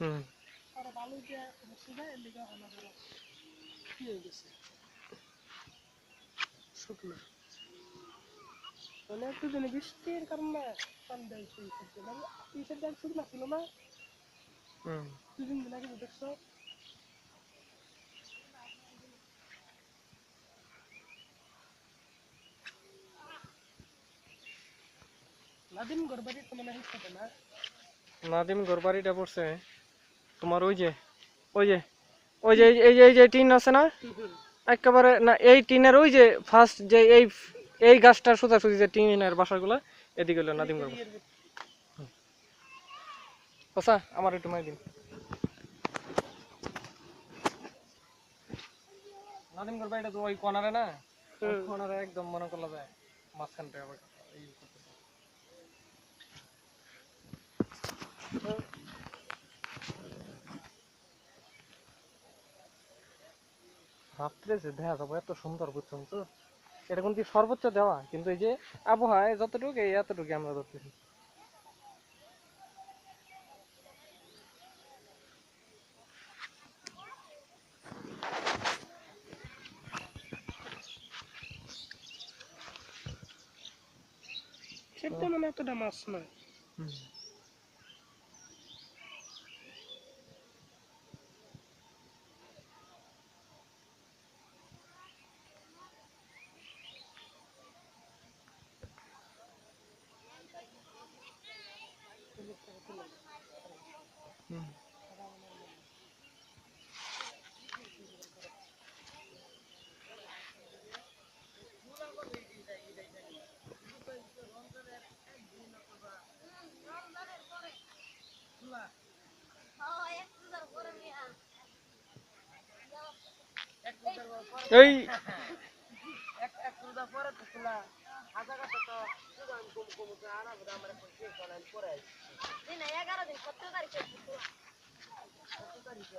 হুম আর বালু দিয়ে বসে যায় এর লিগে হলো ধরো কি হয়ে গেছে শুকনো মানে একটু দিনে বৃষ্টির কারণে ঠান্ডা হয়েছে ইসের ডাল শুকনো ছিল না হুম 2-3 দিন আগে দেখছো নাদিম গরবাড়ি তো মনে হচ্ছে না নাদিম ঘর বাড়িটা পড়ছে তোমার ওই যে ওই যে ওই যে এই যে টিন আছে না একেবারে না এই টিনের ওই যে ফার্স্ট যে এই গাছটার সোজাসুজি যে টিনের বাসাগুলো এদিকে হলো নাদিম ঘর আচ্ছা আমার একটু মাই দিন নাদিম ঘর বাড়িটা তো ওই কর্নারে না কর্নারে একদম মনে করলা যায় মাঝখানটা আবার এই করতেছে রাত্রে যে দেখা যাবো এত সুন্দর বুঝছেন তো এটা কিন্তু সর্বোচ্চ দেওয়া কিন্তু এই যে আবহাওয়ায় যতটুকু এই এতটুকু আমরা ধরতেছি সেটা মানে এতটা মাছ নয় এই এক রোজা পরে তো খোলা হাজার কাছে তো সুদান কম কম আনা বোধ আমরা শেষ অনলাইন পরে দিন 11 দিন 17 তারিখে 17 তারিখে